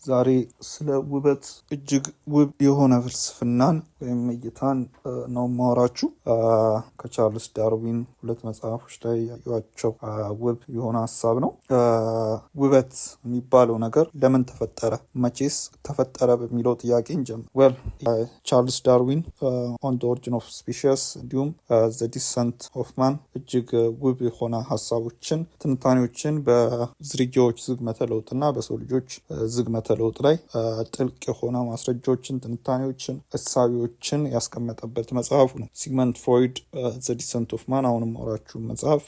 ዛሬ ስለ ውበት እጅግ ውብ የሆነ ፍልስፍናን ወይም እይታን ነው ማወራችሁ። ከቻርልስ ዳርዊን ሁለት መጽሐፎች ላይ ያዩዋቸው ውብ የሆነ ሀሳብ ነው። ውበት የሚባለው ነገር ለምን ተፈጠረ፣ መቼስ ተፈጠረ በሚለው ጥያቄ እንጀምር። ቻርልስ ዳርዊን ኦን ዘ ኦሪጂን ኦፍ ስፒሺስ እንዲሁም ዘ ዲሰንት ኦፍ ማን እጅግ ውብ የሆነ ሀሳቦችን፣ ትንታኔዎችን በዝርያዎች ዝግመተ ለውጥና በሰው ልጆች ዝግመተ ለውጥ ላይ ጥልቅ የሆነ ማስረጃዎችን፣ ትንታኔዎችን፣ እሳቢዎችን ያስቀመጠበት መጽሐፉ ነው። ሲግመንድ ፍሮይድ ዘ ዲሰንት ኦፍ ማን አሁንም አውራችሁ መጽሐፍ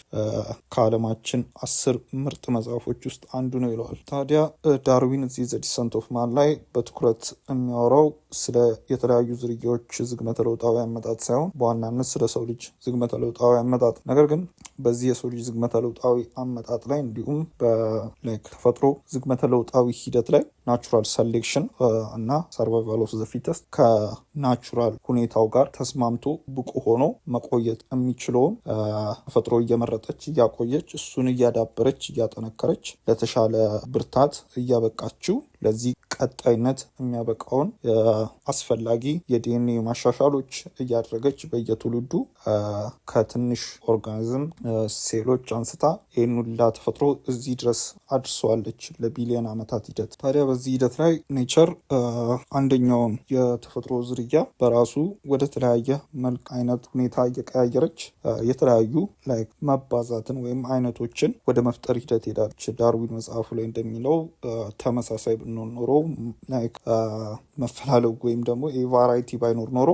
ከዓለማችን 10 ምርጥ መጽሐፎች ውስጥ አንዱ ነው ይለዋል። ታዲያ ዳርዊን እዚህ ዘ ዲሰንት ኦፍ ማን ላይ በትኩረት የሚያወራው ስለ የተለያዩ ዝርያዎች ዝግመተ ለውጣዊ አመጣጥ ሳይሆን በዋናነት ስለ ሰው ልጅ ዝግመተ ለውጣዊ አመጣጥ። ነገር ግን በዚህ የሰው ልጅ ዝግመተ ለውጣዊ አመጣጥ ላይ እንዲሁም በተፈጥሮ ዝግመተ ለውጣዊ ሂደት ላይ ናቹራል ሰሌክሽን እና ሰርቫይቫል ኦፍ ዘ ፊተስት ከናቹራል ሁኔታው ጋር ተስማምቶ ብቁ ሆኖ መቆየት የሚችለውን ተፈጥሮ እየመረጠች እያቆየች እሱን እያዳበረች እያጠነከረች ለተሻለ ብርታት እያበቃችው ለዚህ ቀጣይነት የሚያበቃውን አስፈላጊ የዲኤንኤ ማሻሻሎች እያደረገች በየትውልዱ ከትንሽ ኦርጋኒዝም ሴሎች አንስታ ይህን ሁላ ተፈጥሮ እዚህ ድረስ አድርሰዋለች ለቢሊዮን ዓመታት ሂደት። ታዲያ በዚህ ሂደት ላይ ኔቸር አንደኛውን የተፈጥሮ ዝርያ በራሱ ወደ ተለያየ መልክ አይነት ሁኔታ እየቀያየረች የተለያዩ መባዛትን ወይም አይነቶችን ወደ መፍጠር ሂደት ሄዳለች። ዳርዊን መጽሐፉ ላይ እንደሚለው ተመሳሳይ ብንሆን ኖሮ መፈላለጉ ወይም ደግሞ የቫራይቲ ባይኖር ኖሮ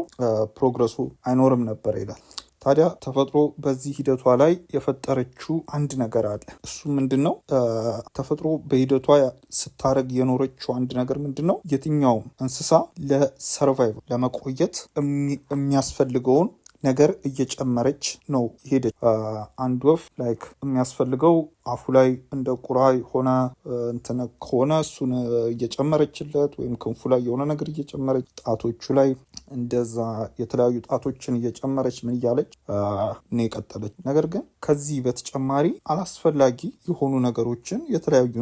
ፕሮግረሱ አይኖርም ነበር ይላል። ታዲያ ተፈጥሮ በዚህ ሂደቷ ላይ የፈጠረችው አንድ ነገር አለ። እሱ ምንድን ነው? ተፈጥሮ በሂደቷ ስታረግ የኖረችው አንድ ነገር ምንድን ነው? የትኛውም እንስሳ ለሰርቫይቭ ለመቆየት የሚያስፈልገውን ነገር እየጨመረች ነው ሄደች። አንድ ወፍ የሚያስፈልገው አፉ ላይ እንደ ቁራ የሆነ እንትን ከሆነ እሱን እየጨመረችለት፣ ወይም ክንፉ ላይ የሆነ ነገር እየጨመረች፣ ጣቶቹ ላይ እንደዛ የተለያዩ ጣቶችን እየጨመረች ምን እያለች ነው የቀጠለች። ነገር ግን ከዚህ በተጨማሪ አላስፈላጊ የሆኑ ነገሮችን የተለያዩ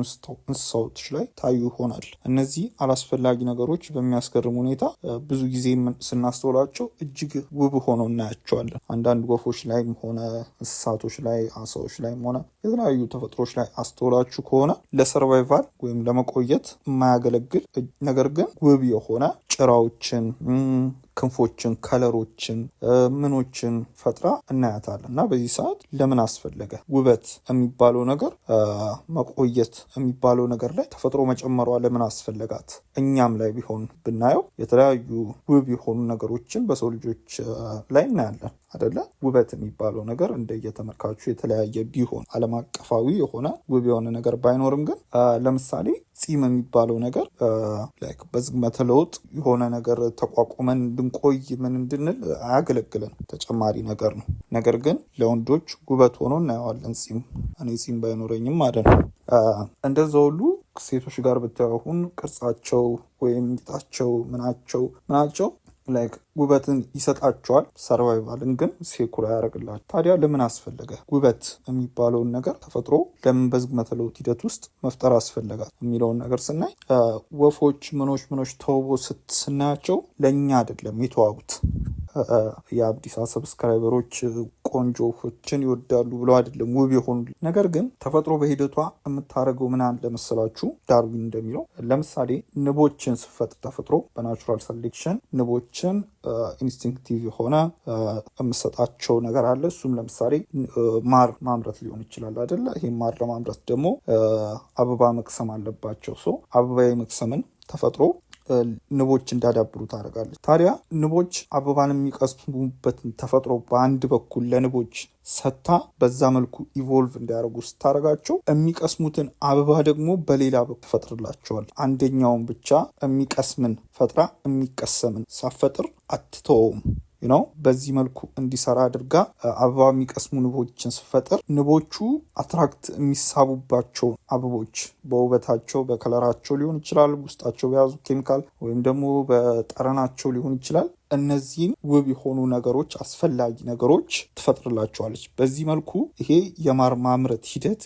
እንስሳዎች ላይ ታዩ ይሆናል። እነዚህ አላስፈላጊ ነገሮች በሚያስገርም ሁኔታ ብዙ ጊዜ ስናስተውላቸው እጅግ ውብ ሆነው እናያቸዋለን። አንዳንድ ወፎች ላይም ሆነ እንስሳቶች ላይ፣ አሳዎች ላይም ሆነ የተለያዩ ተፈጥሮች ላይ አስተውላችሁ ከሆነ ለሰርቫይቫል ወይም ለመቆየት የማያገለግል ነገር ግን ውብ የሆነ ጭራዎችን፣ ክንፎችን፣ ከለሮችን፣ ምኖችን ፈጥራ እናያታለን። እና በዚህ ሰዓት ለምን አስፈለገ? ውበት የሚባለው ነገር መቆየት የሚባለው ነገር ላይ ተፈጥሮ መጨመሯ ለምን አስፈለጋት? እኛም ላይ ቢሆን ብናየው የተለያዩ ውብ የሆኑ ነገሮችን በሰው ልጆች ላይ እናያለን አይደለ? ውበት የሚባለው ነገር እንደየተመልካቹ የተለያየ ቢሆን ዓለም አቀፋዊ የሆነ ውብ የሆነ ነገር ባይኖርም ግን ለምሳሌ ፂም የሚባለው ነገር በዝግመተ ለውጥ የሆነ ነገር ተቋቁመን እንድንቆይ ምን እንድንል አያገለግለን፣ ተጨማሪ ነገር ነው። ነገር ግን ለወንዶች ውበት ሆኖ እናየዋለን ፂም። እኔ ፂም ባይኖረኝም ማለት ነው። እንደዛ ሁሉ ሴቶች ጋር ብታዩን ቅርጻቸው ወይም ጌጣቸው ምናቸው ውበትን ይሰጣቸዋል። ሰርቫይቫልን ግን ሴኩር ያደርግላቸው። ታዲያ ለምን አስፈለገ? ውበት የሚባለውን ነገር ተፈጥሮ ለምን በዝግመተ ለውጥ ሂደት ውስጥ መፍጠር አስፈለጋት የሚለውን ነገር ስናይ ወፎች ምኖች ተውቦ ስናያቸው ለእኛ አይደለም የተዋቡት። የአብዲሳ ሰብስክራይበሮች ቆንጆ ወፎችን ይወዳሉ ብለው አይደለም ውብ የሆኑ። ነገር ግን ተፈጥሮ በሂደቷ የምታደርገው ምን አለ መሰላችሁ? ዳርዊን እንደሚለው ለምሳሌ ንቦችን ስፈጥር ተፈጥሮ በናቹራል ሰሌክሽን ንቦችን ኢንስቲንክቲቭ የሆነ የምሰጣቸው ነገር አለ። እሱም ለምሳሌ ማር ማምረት ሊሆን ይችላል አይደለ? ይሄ ማር ለማምረት ደግሞ አበባ መቅሰም አለባቸው። አበባ የመቅሰምን ተፈጥሮ ንቦች እንዳዳብሩ ታደርጋለች። ታዲያ ንቦች አበባን የሚቀስሙበትን ተፈጥሮ በአንድ በኩል ለንቦች ሰታ በዛ መልኩ ኢቮልቭ እንዲያደርጉ ስታደርጋቸው የሚቀስሙትን አበባ ደግሞ በሌላ በኩል ትፈጥርላቸዋል። አንደኛውን ብቻ የሚቀስምን ፈጥራ የሚቀሰምን ሳፈጥር አትተወውም ነው። በዚህ መልኩ እንዲሰራ አድርጋ አበባ የሚቀስሙ ንቦችን ስፈጥር ንቦቹ አትራክት የሚሳቡባቸው አበቦች በውበታቸው በከለራቸው ሊሆን ይችላል፣ ውስጣቸው በያዙ ኬሚካል ወይም ደግሞ በጠረናቸው ሊሆን ይችላል። እነዚህን ውብ የሆኑ ነገሮች አስፈላጊ ነገሮች ትፈጥርላቸዋለች። በዚህ መልኩ ይሄ የማር ማምረት ሂደት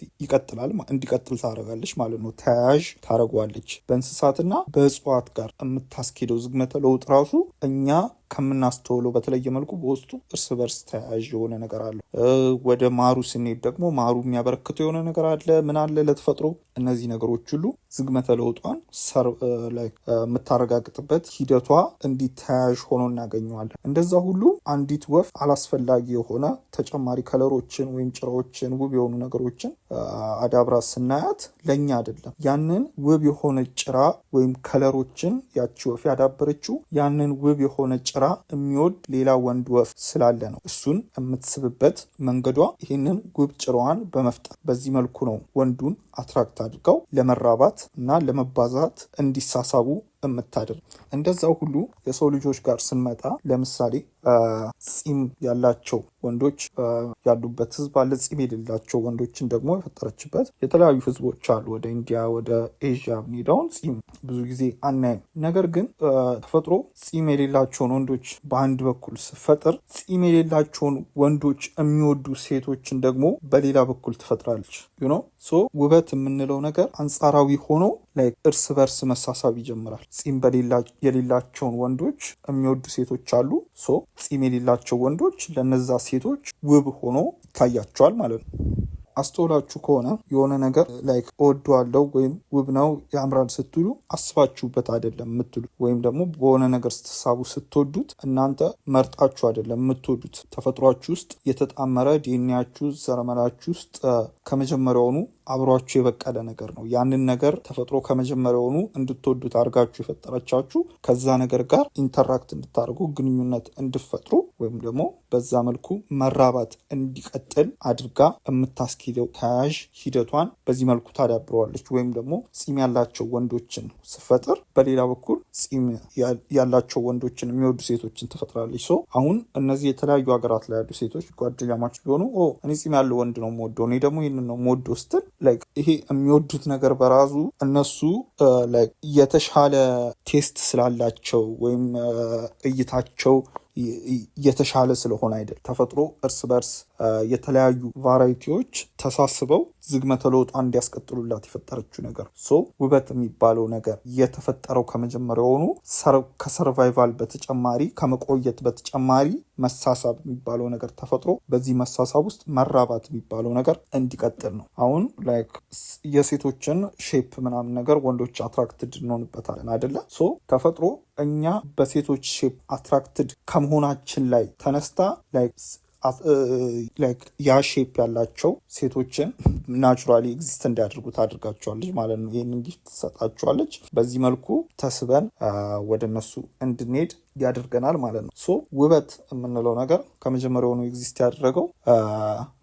እንዲቀጥል ታደርጋለች ማለት ነው። ተያያዥ ታደርገዋለች። በእንስሳትና በእጽዋት ጋር የምታስኬደው ዝግመተ ለውጥ ራሱ እኛ ከምናስተውለው በተለየ መልኩ በውስጡ እርስ በርስ ተያያዥ የሆነ ነገር አለ። ወደ ማሩ ስንሄድ ደግሞ ማሩ የሚያበረክተው የሆነ ነገር አለ። ምን አለ ለተፈጥሮ? እነዚህ ነገሮች ሁሉ ዝግመተ ለውጧን የምታረጋግጥበት ሂደቷ እንዲህ ተያያዥ ሆኖ እናገኘዋለን። እንደዛ ሁሉ አንዲት ወፍ አላስፈላጊ የሆነ ተጨማሪ ከለሮችን ወይም ጭራዎችን ውብ የሆኑ ነገሮችን አዳብራ ስናያት ለእኛ አይደለም። ያንን ውብ የሆነ ጭራ ወይም ከለሮችን ያቺ ወፍ ያዳበረችው ያንን ውብ የሆነ ጭራ የሚወድ ሌላ ወንድ ወፍ ስላለ ነው። እሱን የምትስብበት መንገዷ ይህንን ውብ ጭራዋን በመፍጠር በዚህ መልኩ ነው ወንዱን አትራክት አድርገው ለመራባት እና ለመባዛት እንዲሳሳቡ የምታደርግ። እንደዛው ሁሉ የሰው ልጆች ጋር ስንመጣ ለምሳሌ ፂም ያላቸው ወንዶች ያሉበት ህዝብ አለ። ፂም የሌላቸው ወንዶችን ደግሞ የፈጠረችበት የተለያዩ ህዝቦች አሉ። ወደ ኢንዲያ፣ ወደ ኤዥያ ብንሄዳውን ፂም ብዙ ጊዜ አናይም። ነገር ግን ተፈጥሮ ፂም የሌላቸውን ወንዶች በአንድ በኩል ስፈጥር ፂም የሌላቸውን ወንዶች የሚወዱ ሴቶችን ደግሞ በሌላ በኩል ትፈጥራለች። ውበት የምንለው ነገር አንጻራዊ ሆኖ እርስ በርስ መሳሳብ ይጀምራል። ፂም የሌላቸውን ወንዶች የሚወዱ ሴቶች አሉ። ፂም የሌላቸው ወንዶች ለነዛ ሴቶች ውብ ሆኖ ይታያቸዋል ማለት ነው። አስተውላችሁ ከሆነ የሆነ ነገር እወደዋለሁ ወይም ውብ ነው ያምራል ስትሉ አስባችሁበት አይደለም የምትሉ፣ ወይም ደግሞ በሆነ ነገር ስትሳቡ ስትወዱት እናንተ መርጣችሁ አይደለም የምትወዱት። ተፈጥሯችሁ ውስጥ የተጣመረ ዲኤንኤያችሁ ዘረመላችሁ ውስጥ ከመጀመሪያውኑ አብሯችሁ የበቀለ ነገር ነው። ያንን ነገር ተፈጥሮ ከመጀመሪያውኑ እንድትወዱት አድርጋችሁ የፈጠረቻችሁ ከዛ ነገር ጋር ኢንተራክት እንድታደርጉ ግንኙነት እንድፈጥሩ ወይም ደግሞ በዛ መልኩ መራባት እንዲቀጥል አድርጋ የምታስኬደው ተያያዥ ሂደቷን በዚህ መልኩ ታዳብረዋለች። ወይም ደግሞ ፂም ያላቸው ወንዶችን ስፈጥር በሌላ በኩል ፂም ያላቸው ወንዶችን የሚወዱ ሴቶችን ትፈጥራለች። አሁን እነዚህ የተለያዩ ሀገራት ላይ ያሉ ሴቶች ጓደኛማች ቢሆኑ እኔ ፂም ያለው ወንድ ነው የምወደው፣ እኔ ደግሞ ይህንን ነው የምወደው ስትል ይሄ የሚወዱት ነገር በራሱ እነሱ የተሻለ ቴስት ስላላቸው ወይም እይታቸው የተሻለ ስለሆነ አይደል። ተፈጥሮ እርስ በርስ የተለያዩ ቫራይቲዎች ተሳስበው ዝግመተ ለውጧ እንዲያስቀጥሉላት የፈጠረችው ነገር። ውበት የሚባለው ነገር የተፈጠረው ከመጀመሪያውኑ ከሰርቫይቫል በተጨማሪ ከመቆየት በተጨማሪ መሳሳብ የሚባለው ነገር ተፈጥሮ በዚህ መሳሳብ ውስጥ መራባት የሚባለው ነገር እንዲቀጥል ነው። አሁን የሴቶችን ሼፕ ምናምን ነገር ወንዶች አትራክትድ እንሆንበታለን አይደለ? ተፈጥሮ እኛ በሴቶች ሼፕ አትራክትድ ከመሆናችን ላይ ተነስታ ያ ሼፕ ያላቸው ሴቶችን ናቹራሊ ኤግዚስት እንዲያደርጉ ታደርጋቸዋለች ማለት ነው። ይህንን ጊፍት ትሰጣቸዋለች። በዚህ መልኩ ተስበን ወደ እነሱ እንድንሄድ ያደርገናል ማለት ነው። ውበት የምንለው ነገር ከመጀመሪያውኑ ኤግዚስት ያደረገው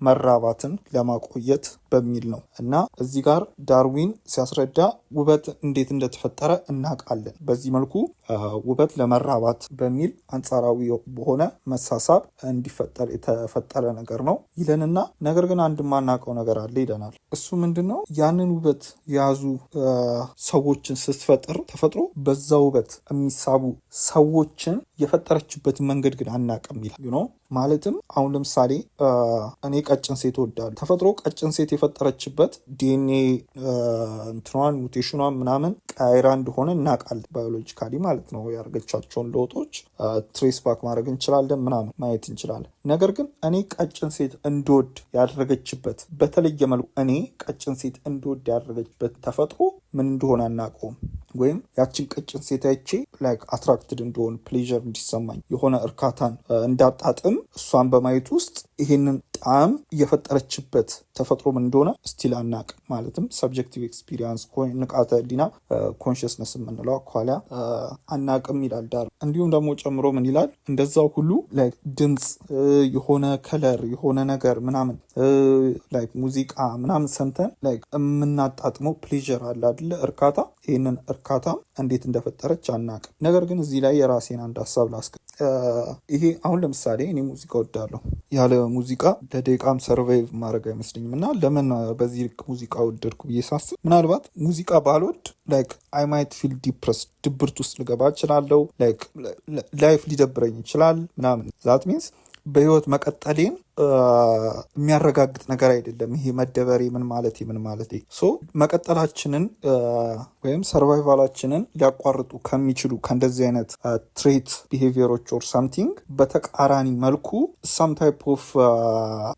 መራባትን ለማቆየት በሚል ነው እና እዚህ ጋር ዳርዊን ሲያስረዳ ውበት እንዴት እንደተፈጠረ እናውቃለን። በዚህ መልኩ ውበት ለመራባት በሚል አንጻራዊ በሆነ መሳሳብ እንዲፈጠር የተፈጠረ ነገር ነው ይለንና ነገር ግን አንድ የማናውቀው ነገር አለ ይለናል። እሱ ምንድን ነው? ያንን ውበት የያዙ ሰዎችን ስትፈጥር ተፈጥሮ በዛ ውበት የሚሳቡ ሰዎችን የፈጠረችበት መንገድ ግን አናውቅም ይላል። ማለትም አሁን ለምሳሌ እኔ ቀጭን ሴት እወዳለሁ። ተፈጥሮ ቀጭን ሴት የፈጠረችበት ዲኤንኤ እንትኗን ሙቴሽኗን ምናምን ቀይራ እንደሆነ እናውቃለን፣ ባዮሎጂካሊ ማለት ነው። ያደረገቻቸውን ለውጦች ትሬስ ባክ ማድረግ እንችላለን፣ ምናምን ማየት እንችላለን። ነገር ግን እኔ ቀጭን ሴት እንድወድ ያደረገችበት በተለየ መልኩ እኔ ቀጭን ሴት እንድወድ ያደረገችበት ተፈጥሮ ምን እንደሆነ አናውቀውም። ወይም ያችን ቀጭን ሴት አይቼ አትራክትድ እንደሆን ፕሌዥር እንዲሰማኝ የሆነ እርካታን እንዳጣጥም እሷን በማየት ውስጥ ይሄንን ጣዕም እየፈጠረችበት ተፈጥሮ ምን እንደሆነ ስቲል አናውቅም። ማለትም ሰብጀክቲቭ ኤክስፒሪየንስ ንቃተ ህሊና ኮንሽስነስ የምንለው አኳላ አናውቅም ይላል ዳር። እንዲሁም ደግሞ ጨምሮ ምን ይላል? እንደዛው ሁሉ ድምፅ፣ የሆነ ከለር፣ የሆነ ነገር ምናምን ሙዚቃ ምናምን ሰምተን የምናጣጥመው ፕሌዥር አለ አይደለ? እርካታ። ይህንን እርካታ እንዴት እንደፈጠረች አናውቅም። አላውቅም። ነገር ግን እዚህ ላይ የራሴን አንድ ሀሳብ ላስቀ ይሄ አሁን ለምሳሌ እኔ ሙዚቃ ወዳለሁ። ያለ ሙዚቃ ለደቂቃም ሰርቫይቭ ማድረግ አይመስለኝም እና ለምን በዚህ ልክ ሙዚቃ ወደድኩ ብዬ ሳስብ ምናልባት ሙዚቃ ባልወድ ላይክ አይ ማይት ፊል ዲፕረስ ድብርት ውስጥ ልገባ እችላለሁ። ላይክ ላይፍ ሊደብረኝ ይችላል ምናምን ዛት ሚንስ በህይወት መቀጠሌን የሚያረጋግጥ ነገር አይደለም። ይሄ መደበሬ ምን ማለት ሶ መቀጠላችንን ወይም ሰርቫይቫላችንን ሊያቋርጡ ከሚችሉ ከእንደዚህ አይነት ትሬት ቢሄቪየሮች ኦር ሳምቲንግ በተቃራኒ መልኩ ሳም ታይፕ ኦፍ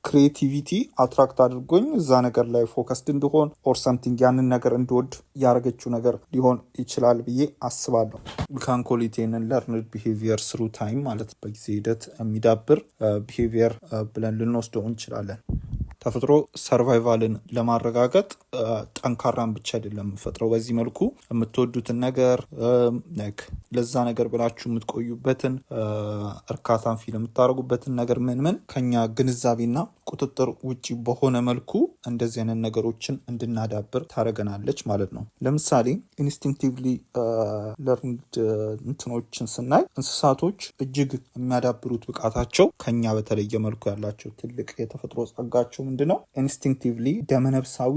ክሪኤቲቪቲ አትራክት አድርጎኝ እዛ ነገር ላይ ፎከስድ እንድሆን ኦር ሳምቲንግ ያንን ነገር እንድወድ ያደረገችው ነገር ሊሆን ይችላል ብዬ አስባለሁ። ካንኮሊቴንን ለርንድ ቢሄቪየር ስሩ ታይም ማለት በጊዜ ሂደት የሚዳብር ቢሄቪየር ብለን ልንወስደው እንችላለን። ተፈጥሮ ሰርቫይቫልን ለማረጋገጥ ጠንካራን ብቻ አይደለም የምፈጥረው። በዚህ መልኩ የምትወዱትን ነገር ለዛ ነገር ብላችሁ የምትቆዩበትን እርካታን ፊል የምታደርጉበትን ነገር ምን ከኛ ግንዛቤና ቁጥጥር ውጭ በሆነ መልኩ እንደዚህ አይነት ነገሮችን እንድናዳብር ታደርገናለች ማለት ነው። ለምሳሌ ኢንስቲንክቲቭሊ ለርንድ እንትኖችን ስናይ እንስሳቶች እጅግ የሚያዳብሩት ብቃታቸው ከኛ በተለየ መልኩ ያላቸው ትልቅ የተፈጥሮ ጸጋቸው ምንድነው? ኢንስቲንክቲቭሊ ደመነፍሳዊ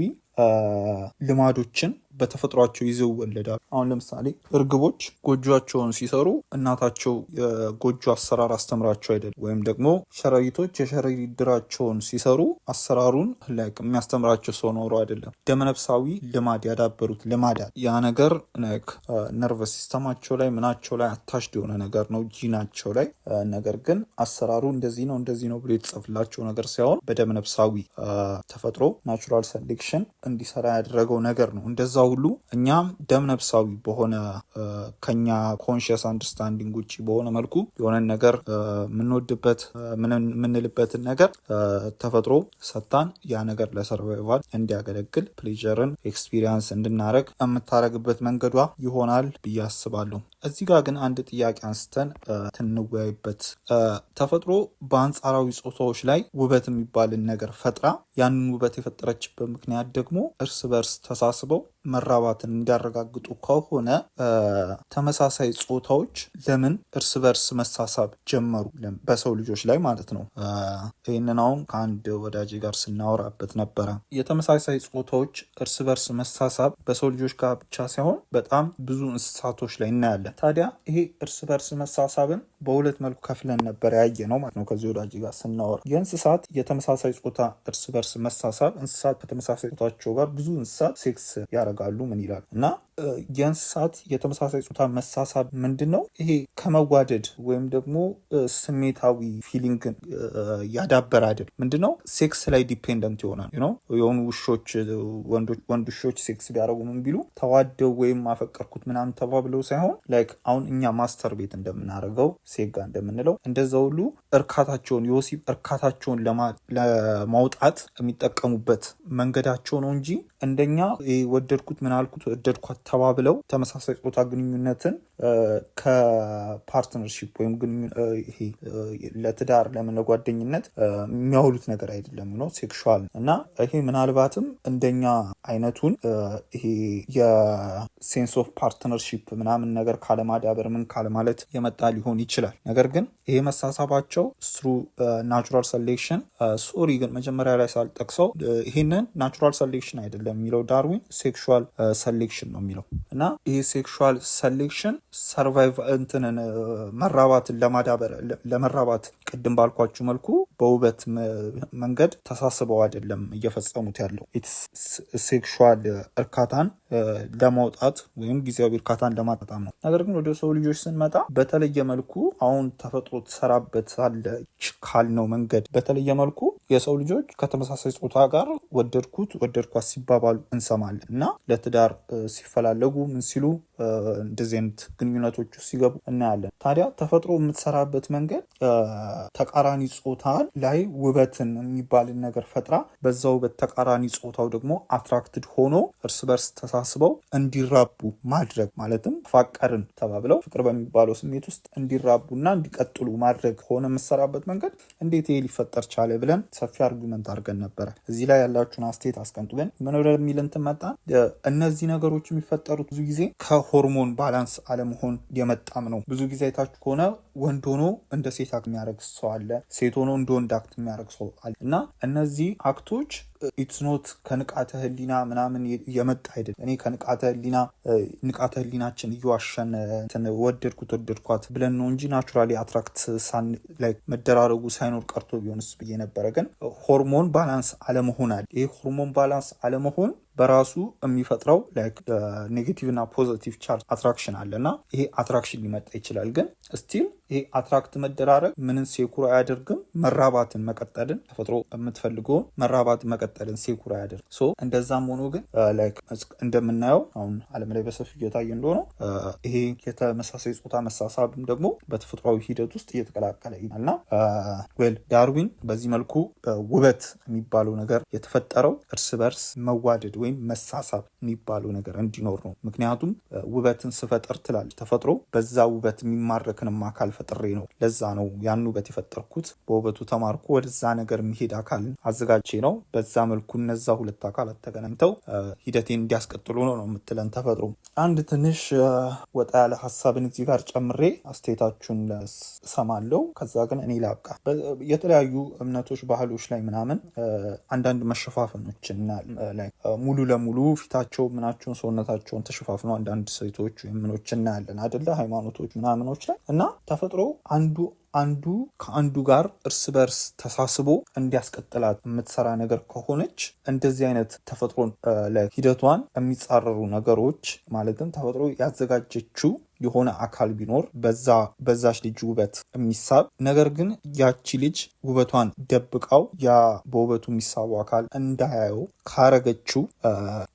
ልማዶችን በተፈጥሯቸው ይዘው ይወለዳሉ። አሁን ለምሳሌ እርግቦች ጎጆቸውን ሲሰሩ እናታቸው የጎጆ አሰራር አስተምራቸው አይደለም። ወይም ደግሞ ሸረሪቶች የሸረሪት ድራቸውን ሲሰሩ አሰራሩን የሚያስተምራቸው ሰው ኖሮ አይደለም። ደመነፍሳዊ ልማድ ያዳበሩት ልማድ ያ ነገር ነርቨስ ሲስተማቸው ላይ ምናቸው ላይ አታሽድ የሆነ ነገር ነው ጂናቸው ላይ። ነገር ግን አሰራሩ እንደዚህ ነው ብሎ የተጻፈላቸው ነገር ሳይሆን በደመነፍሳዊ ተፈጥሮ ናቹራል ሴሌክሽን እንዲሰራ ያደረገው ነገር ነው። እንደዛ ሁሉ እኛም ደም ነፍሳዊ በሆነ ከኛ ኮንሽስ አንደርስታንዲንግ ውጭ በሆነ መልኩ የሆነን ነገር የምንወድበት የምንልበትን ነገር ተፈጥሮ ሰጣን። ያ ነገር ለሰርቫይቫል እንዲያገለግል ፕሌጀርን ኤክስፒሪየንስ እንድናረግ የምታረግበት መንገዷ ይሆናል ብዬ አስባለሁ። እዚህ ጋር ግን አንድ ጥያቄ አንስተን ትንወያይበት። ተፈጥሮ በአንጻራዊ ጾታዎች ላይ ውበት የሚባልን ነገር ፈጥራ ያንን ውበት የፈጠረችበት ምክንያት ደግሞ እርስ በርስ ተሳስበው መራባትን እንዲያረጋግጡ ከሆነ ተመሳሳይ ጾታዎች ለምን እርስ በርስ መሳሳብ ጀመሩ? በሰው ልጆች ላይ ማለት ነው። ይህንን አሁን ከአንድ ወዳጅ ጋር ስናወራበት ነበረ። የተመሳሳይ ጾታዎች እርስ በርስ መሳሳብ በሰው ልጆች ጋር ብቻ ሳይሆን በጣም ብዙ እንስሳቶች ላይ እናያለን። ታዲያ ይሄ እርስ በርስ መሳሳብን በሁለት መልኩ ከፍለን ነበር ያየ ነው ማለት ነው። ከዚህ ወዳጅ ጋር ስናወራ የእንስሳት የተመሳሳይ ጾታ እርስ በርስ መሳሳብ፣ እንስሳት ከተመሳሳይ ጾታቸው ጋር ብዙ እንስሳት ሴክስ ያደርጋሉ ምን ይላል እና የእንስሳት የተመሳሳይ ጾታ መሳሳብ ምንድን ነው? ይሄ ከመዋደድ ወይም ደግሞ ስሜታዊ ፊሊንግን ያዳበር አይደል። ምንድነው? ሴክስ ላይ ዲፔንደንት ይሆናል። የሆኑ ውሾች ወንድ ውሾች ሴክስ ቢያደርጉ ምን ቢሉ ተዋደው ወይም አፈቀርኩት ምናምን ተባብለው ሳይሆን ላይክ አሁን እኛ ማስተር ቤት እንደምናደርገው ሴጋ እንደምንለው እንደዛ ሁሉ እርካታቸውን የወሲብ እርካታቸውን ለማውጣት የሚጠቀሙበት መንገዳቸው ነው እንጂ እንደኛ ወደድኩት ምን አልኩት ወደድኳት ተባብለው ተመሳሳይ ጾታ ግንኙነትን ከፓርትነርሺፕ ወይም ይሄ ለትዳር ለጓደኝነት የሚያውሉት ነገር አይደለም ነው ሴክሹዋል እና ይሄ ምናልባትም እንደኛ አይነቱን ይሄ የሴንስ ኦፍ ፓርትነርሺፕ ምናምን ነገር ካለማዳበር ምን ካለማለት የመጣ ሊሆን ይችላል። ነገር ግን ይሄ መሳሳባቸው ስሩ ናቹራል ሰሌክሽን ሶሪ ግን መጀመሪያ ላይ ሳልጠቅሰው ይሄንን ናቹራል ሰሌክሽን አይደለም የሚለው ዳርዊን ሴክሹዋል ሰሌክሽን ነው የሚለው እና ይሄ ሴክሹዋል ሰሌክሽን ሰርቫይቭ እንትንን መራባትን ለመራባት ቅድም ባልኳችሁ መልኩ በውበት መንገድ ተሳስበው አይደለም እየፈጸሙት ያለው ሴክሹዋል እርካታን ለማውጣት ወይም ጊዜያዊ እርካታን ለማጣጣም ነው። ነገር ግን ወደ ሰው ልጆች ስንመጣ በተለየ መልኩ አሁን ተፈጥሮ ትሰራበታለች ካልነው መንገድ በተለየ መልኩ የሰው ልጆች ከተመሳሳይ ጾታ ጋር ወደድኳት ሲባባሉ እንሰማለን እና ለትዳር ሲፈላለጉ ምን ሲሉ እንደዚህ አይነት ግንኙነቶች ሲገቡ እናያለን። ታዲያ ተፈጥሮ የምትሰራበት መንገድ ተቃራኒ ጾታን ላይ ውበትን የሚባልን ነገር ፈጥራ በዛ ውበት ተቃራኒ ጾታው ደግሞ አትራክትድ ሆኖ እርስ በርስ ተሳስበው እንዲራቡ ማድረግ ማለትም ተፋቀርን ተባብለው ፍቅር በሚባለው ስሜት ውስጥ እንዲራቡና እንዲቀጥሉ ማድረግ ሆነ የምሰራበት መንገድ እንዴት ይሄ ሊፈጠር ቻለ ብለን ሰፊ አርጉመንት አድርገን ነበረ። እዚህ ላይ ያላችሁን አስተያየት አስቀምጡ። ግን ምን ወደሚል እንትን መጣ። እነዚህ ነገሮች የሚፈጠሩት ብዙ ጊዜ ከሆርሞን ባላንስ አለመሆን የመጣም ነው። ብዙ ጊዜ አይታችሁ ከሆነ ወንድ ሆኖ እንደ ሴት አክት የሚያደርግ ሰው አለ፣ ሴት ሆኖ እንደ ወንድ አክት የሚያደርግ ሰው አለ እና እነዚህ አክቶች ኢትስ ኖት ከንቃተ ህሊና ምናምን የመጣ አይደል። እኔ ከንቃተ ህሊናችን እየዋሸን ወደድኳት ብለን ነው እንጂ ናቹራሊ አትራክት ላይ መደራረጉ ሳይኖር ቀርቶ ቢሆንስ ብዬ ነበረ። ግን ሆርሞን ባላንስ አለመሆን አለ። ይሄ ሆርሞን ባላንስ አለመሆን በራሱ የሚፈጥረው ኔጌቲቭ እና ፖዚቲቭ ቻርጅ አትራክሽን አለ እና ይሄ አትራክሽን ሊመጣ ይችላል። ግን ስቲል ይሄ አትራክት መደራረግ ምንን ሴኩር አያደርግም? መራባትን መቀጠልን፣ ተፈጥሮ የምትፈልገውን መራባትን መቀጠልን ሴኩር አያደርግም። ሶ እንደዛም ሆኖ ግን እንደምናየው አሁን ዓለም ላይ በሰፊ እየታየ እንደሆነ ይሄ የተመሳሳይ ጾታ መሳሳብም ደግሞ በተፈጥሯዊ ሂደት ውስጥ እየተቀላቀለ እና ዳርዊን በዚህ መልኩ ውበት የሚባለው ነገር የተፈጠረው እርስ በርስ መዋደድ ወይም መሳሳብ የሚባለው ነገር እንዲኖር ነው። ምክንያቱም ውበትን ስፈጥር ትላለች ተፈጥሮ በዛ ውበት የሚማረክንም አካል ፈጥሬ ነው። ለዛ ነው ያን ውበት የፈጠርኩት። በውበቱ ተማርኮ ወደዛ ነገር የሚሄድ አካል አዘጋጅቼ ነው። በዛ መልኩ እነዛ ሁለት አካላት ተገናኝተው ሂደቴን እንዲያስቀጥሉ ነው የምትለን ተፈጥሮ። አንድ ትንሽ ወጣ ያለ ሀሳብን እዚህ ጋር ጨምሬ አስተያየታችሁን ሰማለው። ከዛ ግን እኔ ላብቃ። የተለያዩ እምነቶች፣ ባህሎች ላይ ምናምን አንዳንድ መሸፋፈኖችን ሙሉ ለሙሉ ፊታቸው ምናቸውን ሰውነታቸውን ተሸፋፍነው አንዳንድ ሴቶች ወይም ምኖች እናያለን አይደለ? ሃይማኖቶች ምናምኖች ላይ እና ተፈጥሮ አንዱ ከአንዱ ጋር እርስ በርስ ተሳስቦ እንዲያስቀጥላት የምትሰራ ነገር ከሆነች እንደዚህ አይነት ተፈጥሮን ሂደቷን የሚጻረሩ ነገሮች ማለትም ተፈጥሮ ያዘጋጀችው የሆነ አካል ቢኖር በዛች ልጅ ውበት የሚሳብ ነገር ግን ያቺ ልጅ ውበቷን ደብቃው ያ በውበቱ የሚሳቡ አካል እንዳያየው ካረገችው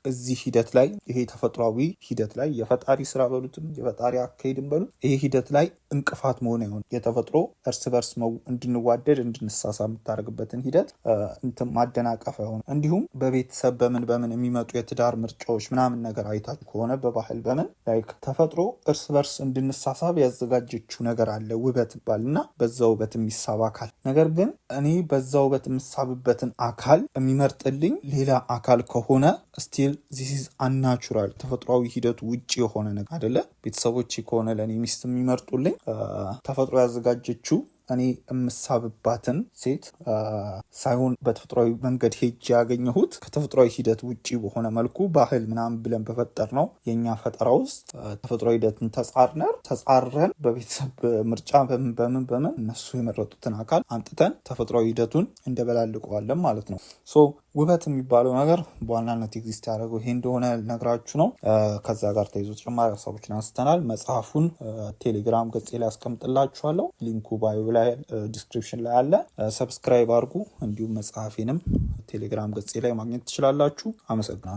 እዚህ ሂደት ላይ ይሄ ተፈጥሯዊ ሂደት ላይ የፈጣሪ ስራ በሉትም የፈጣሪ አካሄድም በሉት ይሄ ሂደት ላይ እንቅፋት መሆን አይሆን የተፈጥሮ እርስ በርስ እንድንዋደድ እንድንሳሳ የምታደርግበትን ሂደት እንትን ማደናቀፍ አይሆን። እንዲሁም በቤተሰብ በምን የሚመጡ የትዳር ምርጫዎች ምናምን ነገር አይታችሁ ከሆነ በባህል በምን ተፈጥሮ እርስ በርስ እንድንሳሳብ ያዘጋጀችው ነገር አለ ውበት ይባልና በዛ ውበት የሚሳብ አካል። ነገር ግን እኔ በዛ ውበት የምሳብበትን አካል የሚመርጥልኝ ሌላ አካል ከሆነ ስቲል ዚስ ኢዝ አንናቹራል ተፈጥሯዊ ሂደቱ ውጭ የሆነ ነገር አይደለ። ቤተሰቦች ከሆነ ለእኔ ሚስት የሚመርጡልኝ ተፈጥሮ ያዘጋጀችው እኔ የምሳብባትን ሴት ሳይሆን በተፈጥሯዊ መንገድ ሄጅ ያገኘሁት ከተፈጥሯዊ ሂደት ውጪ በሆነ መልኩ ባህል ምናምን ብለን በፈጠር ነው የኛ ፈጠራ ውስጥ ተፈጥሯዊ ሂደትን ተጻረን በቤተሰብ ምርጫ በምን እነሱ የመረጡትን አካል አምጥተን ተፈጥሯዊ ሂደቱን እንደበላልቀዋለን ማለት ነው። ሶ ውበት የሚባለው ነገር በዋናነት ኤግዚስት ያደረገው ይሄ እንደሆነ ነግራችሁ ነው። ከዛ ጋር ተይዞ ተጨማሪ ሀሳቦችን አንስተናል። መጽሐፉን ቴሌግራም ገጽ ላይ አስቀምጥላችኋለሁ። ሊንኩ ባዮ ላይ ዲስክሪፕሽን ላይ አለ። ሰብስክራይብ አድርጉ። እንዲሁም መጽሐፌንም ቴሌግራም ገጽ ላይ ማግኘት ትችላላችሁ። አመሰግናለሁ።